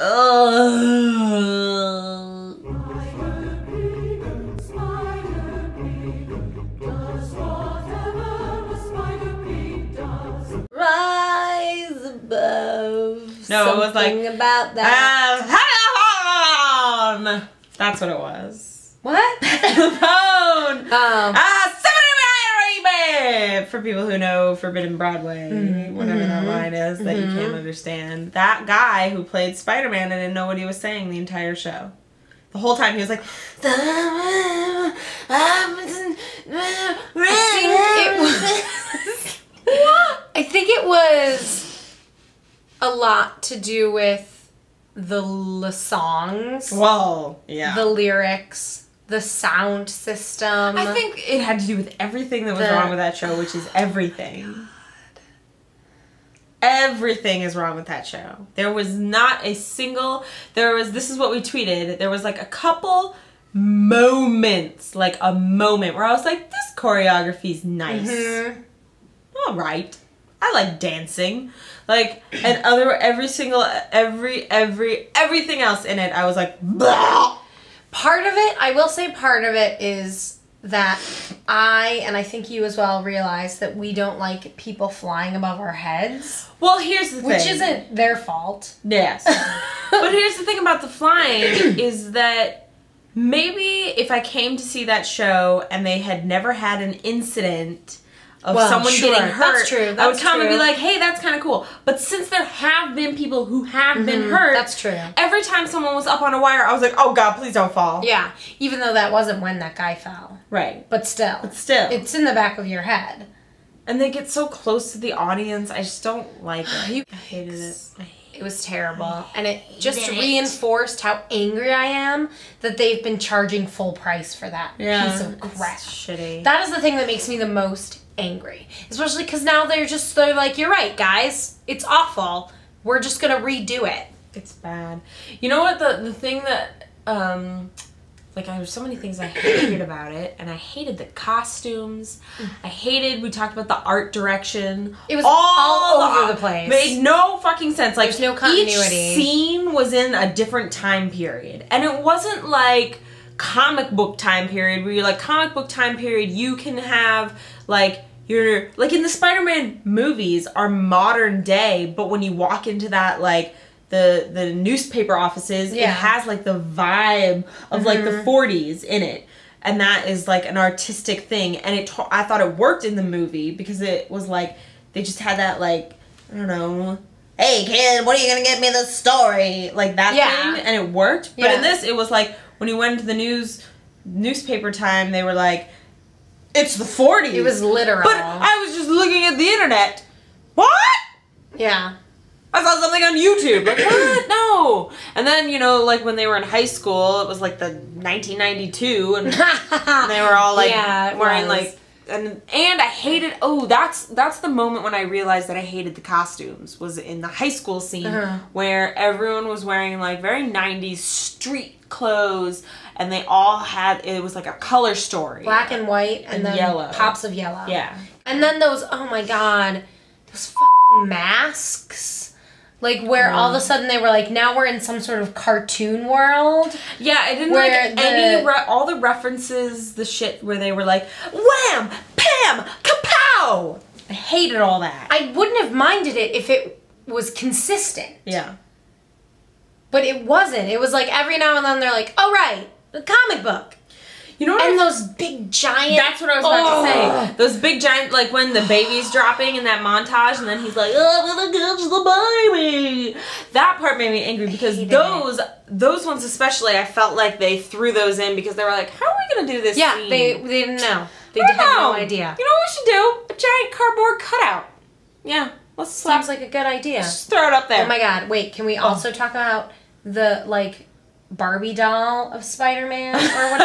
Rise above. No, it was like about that. That's what it was. What? The phone. Oh. For people who know Forbidden Broadway, whatever that line is that you can't understand. That guy who played Spider-Man, I didn't know what he was saying the entire show. The whole time he was like, I think it was a lot to do with the songs. Whoa, yeah. The lyrics, the sound system. I think it had to do with everything that was wrong with that show, which is everything. God. Everything is wrong with that show. There was not a single, this is what we tweeted, there was like a couple moments, like a moment where I was like, this choreography's nice. All right. I like dancing. Like, and everything else in it, I was like, blah. Part of it, I will say part of it is that and I think you as well, realize that we don't like people flying above our heads. Well, here's the thing. Which isn't their fault. Yes. But here's the thing about the flying is that maybe if I came to see that show and they had never had an incident of someone getting hurt, that's true. I would come and be like, hey, that's kind of cool. But since there have been people who have been hurt, that's true. Every time someone was up on a wire, I was like, oh God, please don't fall. Yeah, even though that wasn't when that guy fell. Right. But still. It's in the back of your head. And they get so close to the audience, I just don't like it. I hated it. It was terrible. And it just reinforced how angry I am that they've been charging full price for that piece of crap. It's shitty. That is the thing that makes me the most angry. Especially because now they're like, you're right, guys. It's awful. We're just going to redo it. It's bad. You know what? The thing that, like, there's so many things I hated about it. And I hated the costumes. We talked about the art direction. It was all over the place. Made no fucking sense. Like, there's no continuity. Each scene was in a different time period. And it wasn't like comic book time period where you're like, comic book time period, you can have, like, like in the Spider-Man movies are modern day, but when you walk into that, like, the newspaper offices, it has like the vibe of like the 40s in it. And that is like an artistic thing. And I thought it worked in the movie because it was like, they just had that, like, I don't know, hey kid, what are you gonna get me this story? Like that thing, and it worked. But in this, it was like, when you went to the newspaper time, they were like, it's the 40s. It was literal. But I was just looking at the internet. What? Yeah. I saw something on YouTube. Like, what? No. And then, you know, like when they were in high school, it was like the 1992, and they were all like wearing like, and I hated. Oh, that's the moment when I realized that I hated the costumes. Was in the high school scene where everyone was wearing like very 90s street clothes, and they all had, it was like a color story, black and white, and then yellow, pops of yellow. Yeah. And then those, oh my God, those fucking masks. Like, where all of a sudden they were like, now we're in some sort of cartoon world. Yeah, I didn't like all the references, the shit where they were like, wham, pam, kapow. I hated all that. I wouldn't have minded it if it was consistent. Yeah. But it wasn't. It was like every now and then they're like, oh, right, the comic book. You know what? And those big giant... That's what I was about to say. Those big giant, like when the baby's dropping in that montage, and then he's like, oh, I'm gonna catch the baby. That part made me angry because those ones especially, I felt like they threw those in because they were like, how are we gonna do this scene? They didn't know. They had no idea. You know what we should do? A giant cardboard cutout. Yeah. Let's Seems like a good idea. Just throw it up there. Oh my God. Wait, can we also talk about the, like, Barbie doll of Spider-Man or whatever?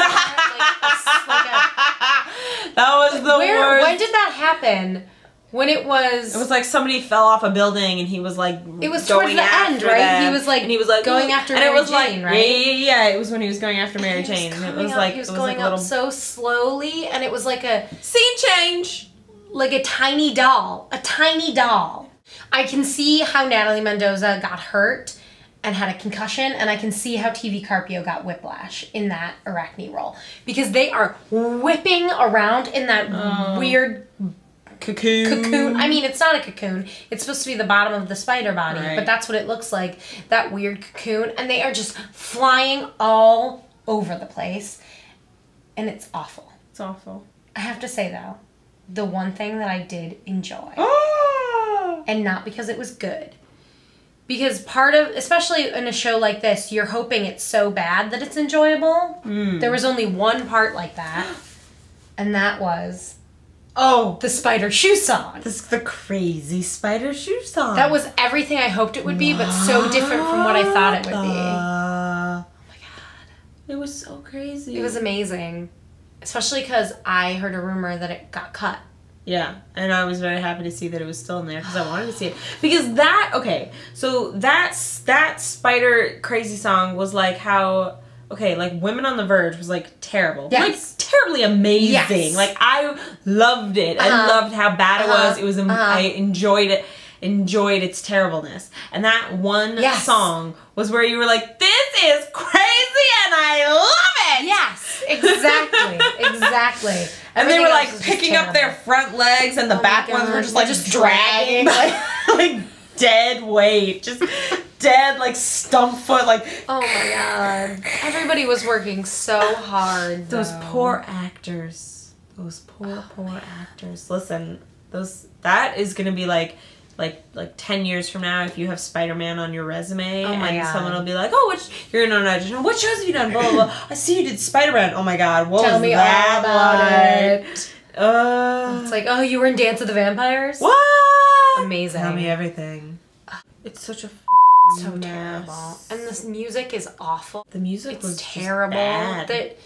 That was the worst. When did that happen? When it was like somebody fell off a building and he was like, it was towards the end, right? Them. He was like going after Mary Jane, right? Yeah. It was when he was going after Mary Jane. And it was like he was going up so slowly, and it was like a scene change, like a tiny doll, I can see how Natalie Mendoza got hurt. and had a concussion, and I can see how TV Carpio got whiplash in that arachne roll. Because they are whipping around in that weird cocoon. I mean, it's not a cocoon. It's supposed to be the bottom of the spider body, but that's what it looks like, that weird cocoon. And they are just flying all over the place. And it's awful. It's awful. I have to say, though, the one thing that I did enjoy, and not because it was good, because part of, especially in a show like this, you're hoping it's so bad that it's enjoyable. There was only one part like that, and that was the Spider Shoe song. The crazy Spider Shoe song. That was everything I hoped it would be, but so different from what I thought it would be. Oh my god. It was so crazy. It was amazing. Especially because I heard a rumor that it got cut. Yeah, and I was very happy to see that it was still in there because I wanted to see it. Because that, okay, so that Spider Crazy song was like how, okay, like Women on the Verge was like terrible. Yes. Like terribly amazing. Yes. Like I loved it. I loved how bad it was. It was, I enjoyed it. Enjoyed its terribleness. And that one song was where you were like, this is crazy and I love it! Yes, exactly, exactly. And they were like picking up their front legs and the back ones were just dragging like dead weight. Just dead like stump foot like. Oh my god. Everybody was working so hard. Those poor actors. Those poor actors. Listen, that is gonna be like 10 years from now, if you have Spider-Man on your resume, someone will be like, "Oh, you're in an audition. What shows have you done? Blah blah blah. I see you did Spider-Man. Oh my god, what Tell was me that all about like?" It. It's like, oh, you were in Dance of the Vampires. What? Amazing. Tell me everything. It's such a so mess. terrible, and this music is awful. The music was terrible. Bad.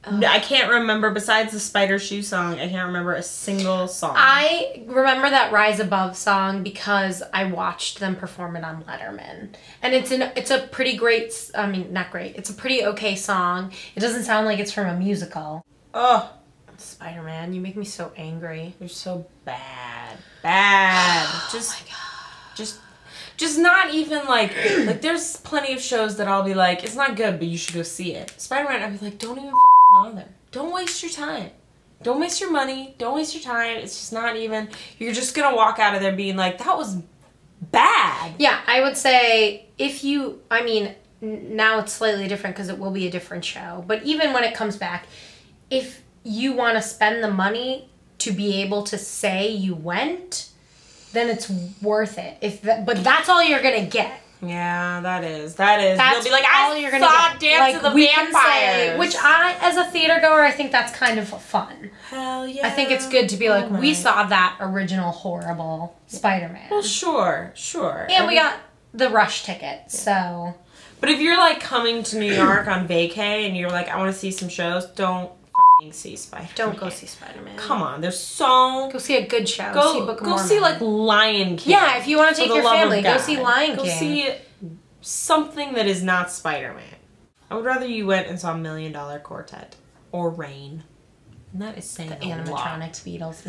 I can't remember, besides the Spider Shoe song, I can't remember a single song. I remember that Rise Above song because I watched them perform it on Letterman. And it's a pretty great, I mean, not great, it's a pretty okay song. It doesn't sound like it's from a musical. Oh, Spider-Man, you make me so angry. You're so bad. Bad. Just, oh my god. Just not even like there's plenty of shows that I'll be like, it's not good, but you should go see it. Spider-Man, I'll be like, don't even bother. Don't waste your time. Don't waste your money. Don't waste your time. It's just not even, you're just gonna walk out of there being like, that was bad. Yeah, I would say I mean, now it's slightly different because it will be a different show. But even when it comes back, if you want to spend the money to be able to say you went, then it's worth it. But that's all you're gonna get. Yeah, that is. That's You'll be like, all I you're gonna saw get. Dance of the Vampires. Which as a theater goer, I think that's kind of fun. Hell yeah. I think it's good to be like, we saw that original horrible Spider-Man. Well, sure. And we got the rush ticket, so. But if you're like coming to New York on vacay and you're like, I want to see some shows, don't see Spider-Man. Don't go see Spider-Man. Come on, there's so... Go see a good show. Go see like Lion King. Yeah, if you want to take your family, go see Lion King. Go see something that is not Spider-Man. I would rather you went and saw $1 Million Quartet or Rain. And that is saying the a animatronics lot. Beatles.